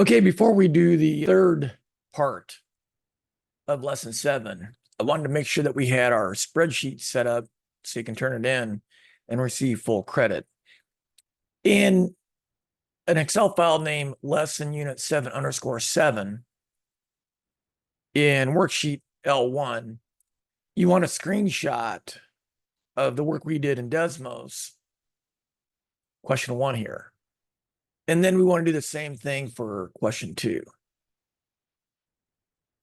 Okay, before we do the third part of lesson 7, I wanted to make sure that we had our spreadsheet set up so you can turn it in and receive full credit. In an Excel file named lesson unit 7_7 in worksheet L1, you want a screenshot of the work we did in Desmos, question 1 here. And then we want to do the same thing for question 2.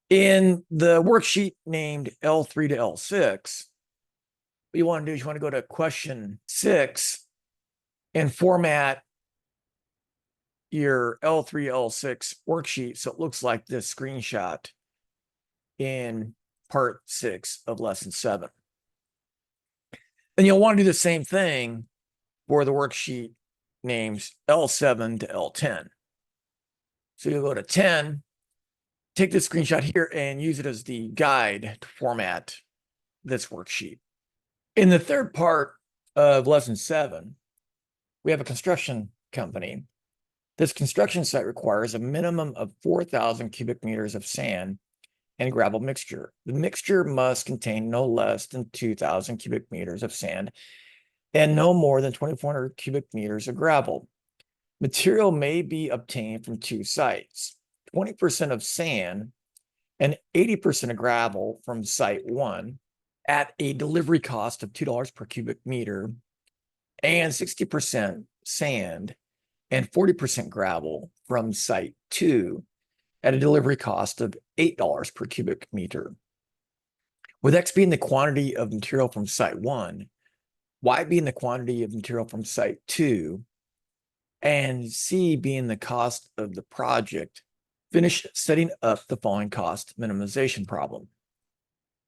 In the worksheet named L3 to L6, what you want to do is you want to go to question 6 and format your L3, L6 worksheet so it looks like this screenshot in part 6 of lesson 7. And you'll want to do the same thing for the worksheet names L7 to L10. So you'll go to 10, take this screenshot here and use it as the guide to format this worksheet. In the third part of lesson 7, we have a construction company. This construction site requires a minimum of 4,000 cubic meters of sand and gravel mixture. The mixture must contain no less than 2,000 cubic meters of sand and no more than 2,400 cubic meters of gravel. Material may be obtained from 2 sites, 20% of sand and 80% of gravel from site 1 at a delivery cost of $2 per cubic meter, and 60% sand and 40% gravel from site 2 at a delivery cost of $8 per cubic meter. With X being the quantity of material from site 1, Y being the quantity of material from site 2, and C being the cost of the project, finish setting up the following cost minimization problem.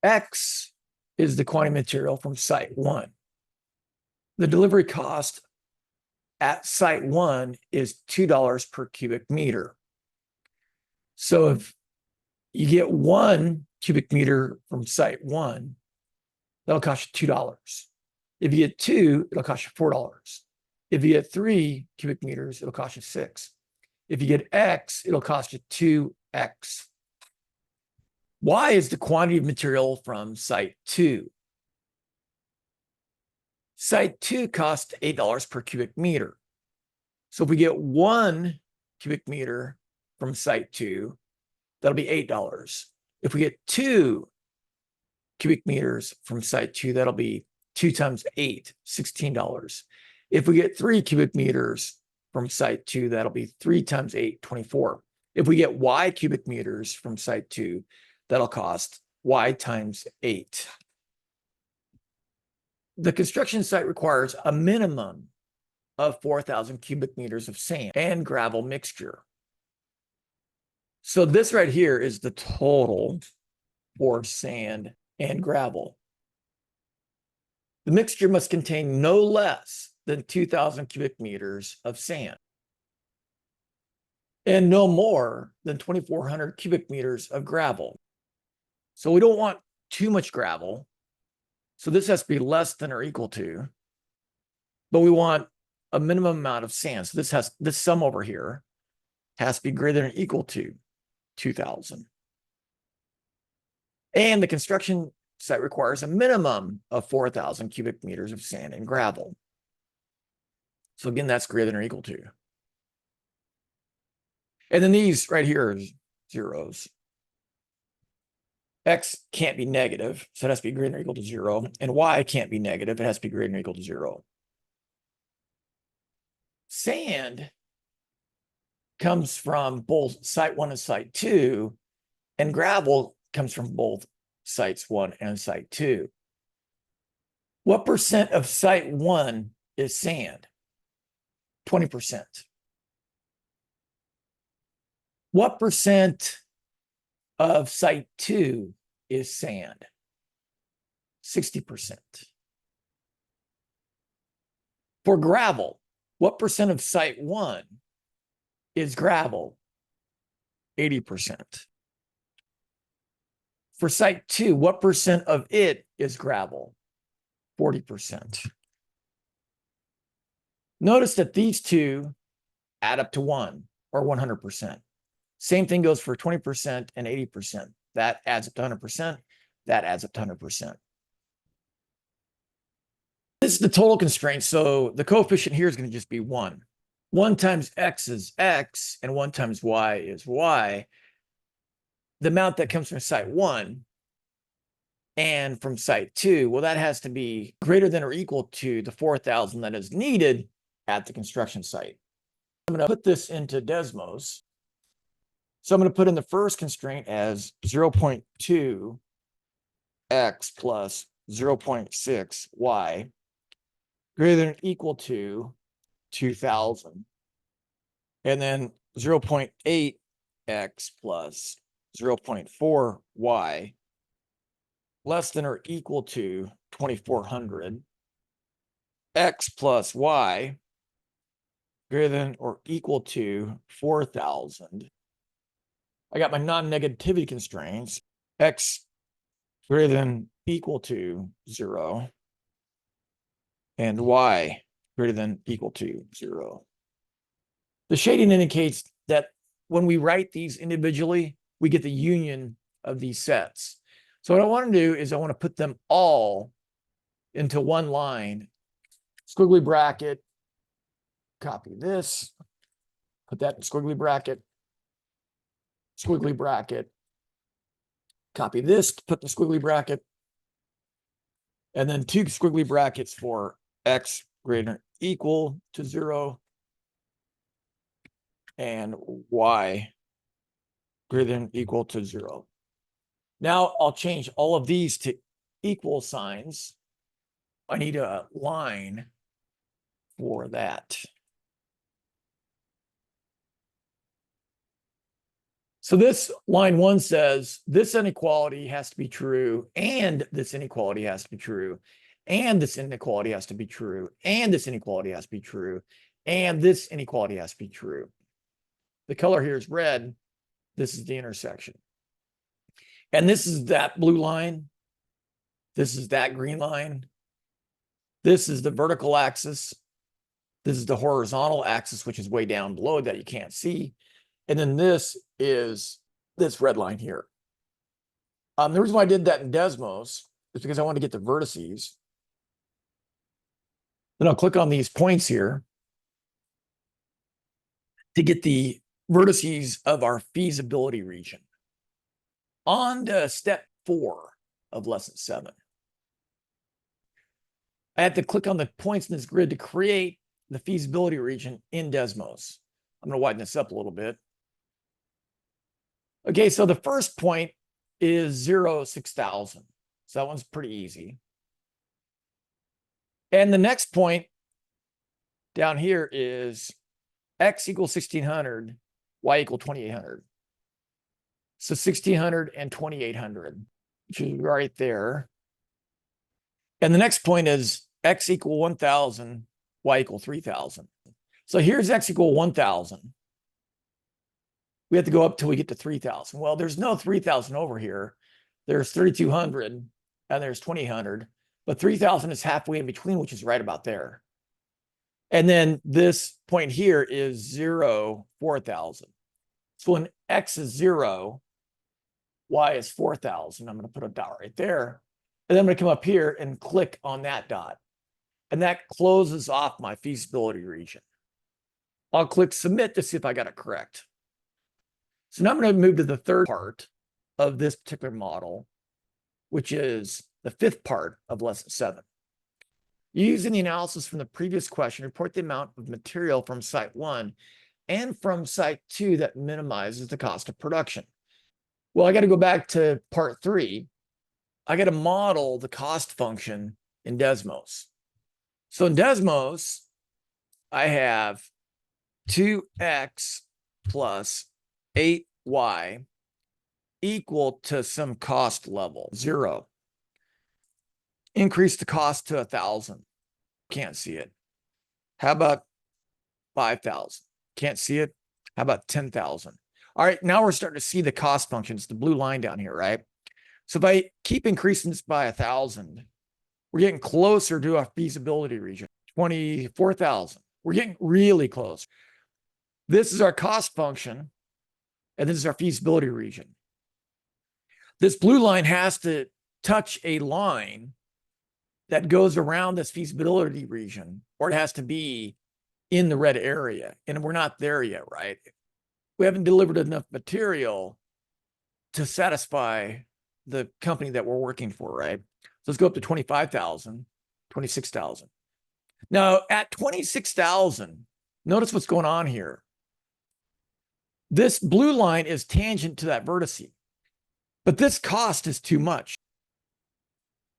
X is the quantity of material from site 1. The delivery cost at site 1 is $2 per cubic meter. So if you get 1 cubic meter from site 1, that'll cost you $2. If you get 2, it'll cost you $4. If you get 3 cubic meters, it'll cost you $6. If you get X, it'll cost you 2X. Y is the quantity of material from site 2. Site 2 costs $8 per cubic meter. So if we get 1 cubic meter from site 2, that'll be $8. If we get 2 cubic meters from site 2, that'll be 2 times 8, $16. If we get 3 cubic meters from site 2, that'll be 3 times 8, 24. If we get Y cubic meters from site 2, that'll cost Y times 8. The construction site requires a minimum of 4,000 cubic meters of sand and gravel mixture. So this right here is the total for sand and gravel. The mixture must contain no less than 2,000 cubic meters of sand and no more than 2,400 cubic meters of gravel. So we don't want too much gravel. So this has to be less than or equal to, but we want a minimum amount of sand. So this sum over here has to be greater than or equal to 2,000. And the construction site requires a minimum of 4,000 cubic meters of sand and gravel. So again, that's greater than or equal to. And then these right here are zeros. X can't be negative, so it has to be greater than or equal to 0. And Y can't be negative, it has to be greater than or equal to 0. Sand comes from both site 1 and site 2, and gravel comes from both sites 1 and site 2. What percent of site 1 is sand? 20%. What percent of site 2 is sand? 60%. For gravel, what percent of site 1 is gravel? 80%. For site 2, what percent of it is gravel? 40%. Notice that these two add up to 1, or 100%. Same thing goes for 20% and 80%. That adds up to 100%. That adds up to 100%. This is the total constraint. So the coefficient here is going to just be 1. 1 times x is x, and 1 times y is y. The amount that comes from site 1 and from site 2, well, that has to be greater than or equal to the 4,000 that is needed at the construction site. I'm going to put this into Desmos. So I'm going to put in the first constraint as 0.2 x plus 0.6 y greater than or equal to 2,000. And then 0.8 x plus 0.4 y less than or equal to 2,400. X plus y greater than or equal to 4,000. I got my non-negativity constraints. X greater than equal to 0 and y greater than equal to 0. The shading indicates that when we write these individually, we get the union of these sets. So what I want to do is I want to put them all into one line, squiggly bracket, copy this, put that in squiggly bracket, copy this, put the squiggly bracket, and then 2 squiggly brackets for x greater than or equal to 0 and y greater than or equal to 0. Now I'll change all of these to equal signs. I need a line for that. So this line 1 says this inequality has to be true, and this inequality has to be true, and this inequality has to be true, and this inequality has to be true, and this inequality has to be true. The color here is red. This is the intersection. And this is that blue line. This is that green line. This is the vertical axis. This is the horizontal axis, which is way down below that you can't see. And then this is this red line here. The reason why I did that in Desmos is because I want to get the vertices. Then I'll click on these points here to get the vertices of our feasibility region. On to step 4 of lesson 7. I had to click on the points in this grid to create the feasibility region in Desmos. I'm going to widen this up a little bit. Okay, so the first point is 0, 6,000. So that one's pretty easy. And the next point down here is x equals 1,600, y equals 2,800. So 1,600 and 2,800, which is right there. And the next point is x equal 1,000, y equal 3,000. So here's x equal 1,000. We have to go up till we get to 3,000. Well, there's no 3,000 over here. There's 3,200 and there's 2,800, but 3,000 is halfway in between, which is right about there. And then this point here is 0, 4,000. So when x is 0, y is 4,000. I'm going to put a dot right there. And then I'm going to come up here and click on that dot. And that closes off my feasibility region. I'll click submit to see if I got it correct. So now I'm going to move to the third part of this particular model, which is the 5th part of lesson 7. Using the analysis from the previous question, report the amount of material from site 1 and from site 2 that minimizes the cost of production. Well, I got to go back to part 3. I got to model the cost function in Desmos. So in Desmos, I have 2x plus 8y equal to some cost level, 0. Increase the cost to 1,000. Can't see it. How about 5,000? Can't see it. How about 10,000? All right, now we're starting to see the cost functions, the blue line down here, right? So if I keep increasing this by 1,000, we're getting closer to our feasibility region, 24,000. We're getting really close. This is our cost function. and this is our feasibility region. This blue line has to touch a line that goes around this feasibility region, or it has to be in the red area. And we're not there yet, right? We haven't delivered enough material to satisfy the company that we're working for, right? So let's go up to 25,000, 26,000. Now at 26,000, notice what's going on here. This blue line is tangent to that vertice, but this cost is too much.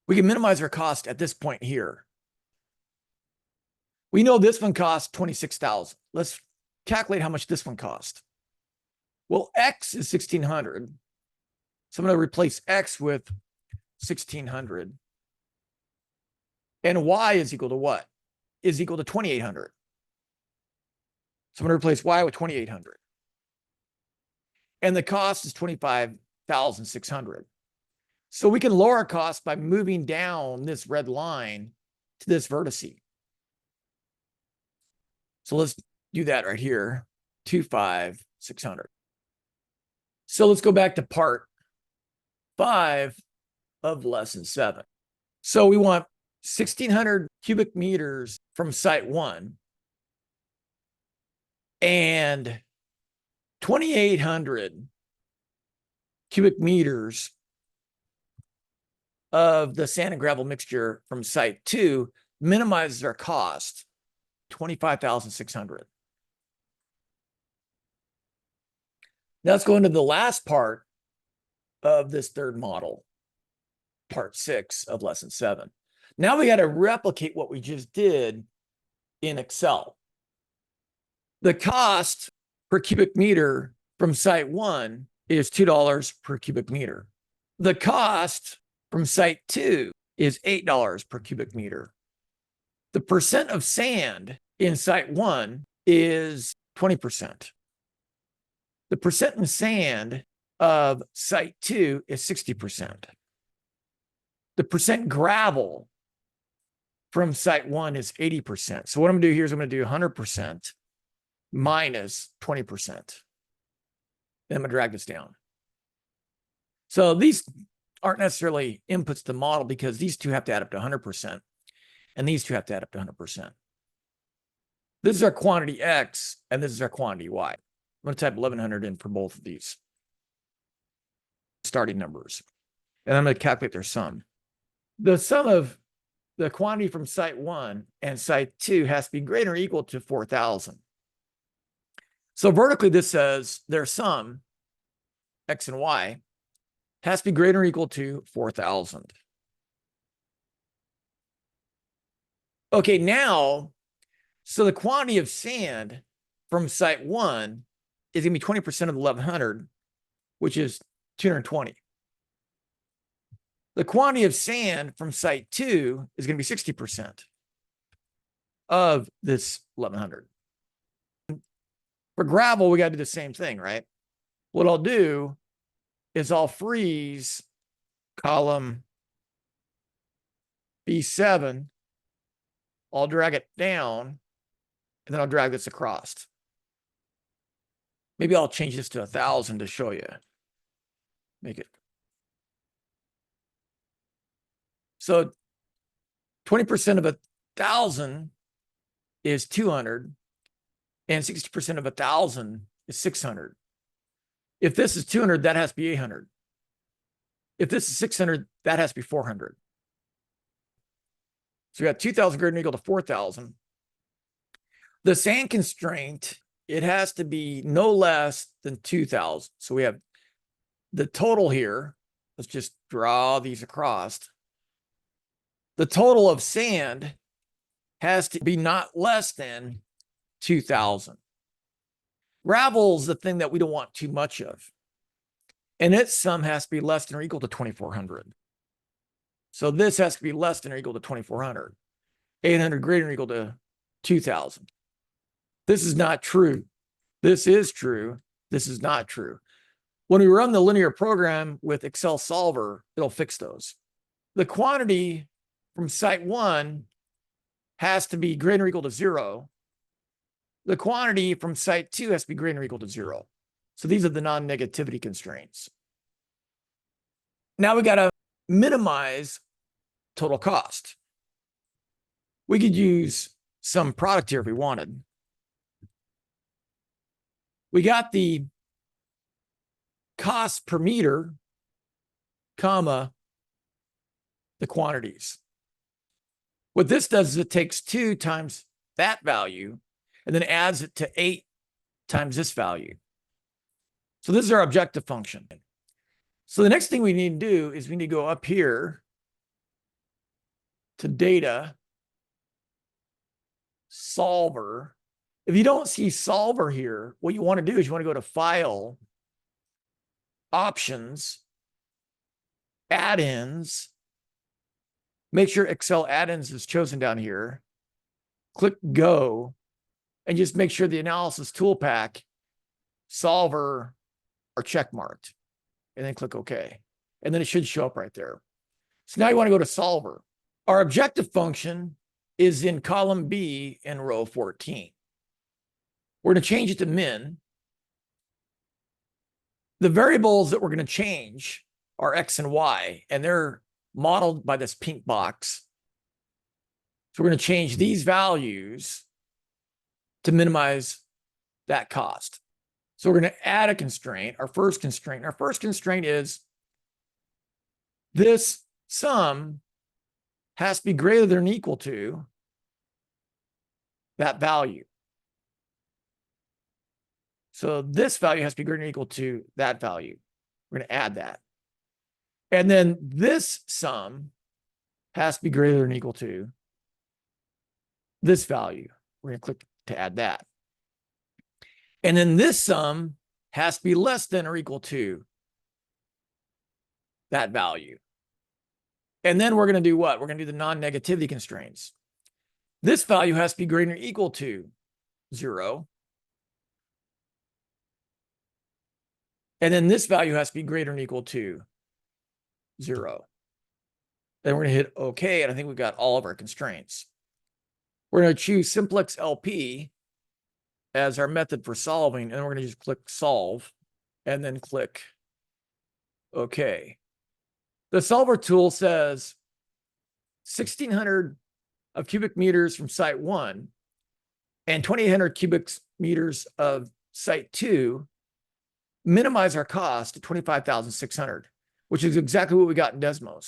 We can minimize our cost at this point here. We know this one costs 26,000. Let's calculate how much this one cost. Well, X is 1,600. So I'm going to replace X with 1,600. And Y is equal to what? Is equal to 2,800. So I'm going to replace Y with 2,800. And the cost is 25,600. So we can lower our cost by moving down this red line to this vertice. So let's do that right here, 25,600. So let's go back to part 5 of lesson 7. So we want 1,600 cubic meters from site 1 and 2,800 cubic meters of the sand and gravel mixture from site 2, minimizes our cost, 25,600. Now let's go into the last part of this third model, part 6 of lesson 7. Now we got to replicate what we just did in Excel. The cost per cubic meter from site 1 is $2 per cubic meter. The cost from site 2 is $8 per cubic meter. The percent of sand in site 1 is 20%. The percent in sand of site 2 is 60%. The percent gravel from site 1 is 80%. So what I'm going to do here is I'm going to do 100% minus 20%. Then I'm going to drag this down. So these aren't necessarily inputs to the model because these two have to add up to 100%, and these two have to add up to 100%. This is our quantity X, and this is our quantity Y. I'm going to type 1,100 in for both of these starting numbers, and I'm going to calculate their sum. The sum of the quantity from site 1 and site 2 has to be greater or equal to 4,000. So vertically, this says their sum, X and Y, has to be greater or equal to 4,000. Okay, now, so the quantity of sand from site 1 is going to be 20% of the 1,100, which is 220. The quantity of sand from site 2 is going to be 60% of this 1,100. For gravel, we got to do the same thing, right? What I'll do is I'll freeze column B7. I'll drag it down, and then I'll drag this across. Maybe I'll change this to 1,000 to show you. Make it. So 20% of 1,000 is 200, and 60% of 1,000 is 600. If this is 200, that has to be 800. If this is 600, that has to be 400. So we got 2,000 greater than or equal to 4,000. The sand constraint, it has to be no less than 2,000. So we have the total here. Let's just draw these across. The total of sand has to be not less than 2,000. Gravel is the thing that we don't want too much of. And its sum has to be less than or equal to 2,400. So this has to be less than or equal to 2,400. 800 greater than or equal to 2,000. This is not true. This is true. This is not true. When we run the linear program with Excel Solver, it'll fix those. The quantity from site 1 has to be greater or equal to 0. The quantity from site 2 has to be greater or equal to 0. So these are the non-negativity constraints. Now we got to minimize total cost. We could use some product here if we wanted. We got the cost per meter, comma, the quantities. What this does is it takes 2 times that value and then adds it to 8 times this value. So this is our objective function. So the next thing we need to do is we need to go up here to data, solver. If you don't see solver here, what you want to do is you want to go to file, options, add-ins, make sure Excel add-ins is chosen down here, click go, and just make sure the analysis tool pack, solver are check marked, and then click OK. And then it should show up right there. So now you want to go to solver. Our objective function is in column B in row 14. We're going to change it to min. The variables that we're going to change are X and Y, and they're modeled by this pink box. So we're going to change these values to minimize that cost. So we're going to add a constraint, our first constraint. Our first constraint is this sum has to be greater than or equal to that value. So this value has to be greater than or equal to that value. We're going to add that. And then this sum has to be greater than or equal to this value. We're going to click to add that. And then this sum has to be less than or equal to that value. And then we're going to do what? We're going to do the non-negativity constraints. This value has to be greater than or equal to 0. And then this value has to be greater than or equal to 0. Then we're going to hit OK, and I think we've got all of our constraints. We're going to choose simplex LP as our method for solving, and we're going to just click solve, and then click OK. The solver tool says 1,600 of cubic meters from site 1 and 2,800 cubic meters of site 2 minimize our cost to 25,600, which is exactly what we got in Desmos.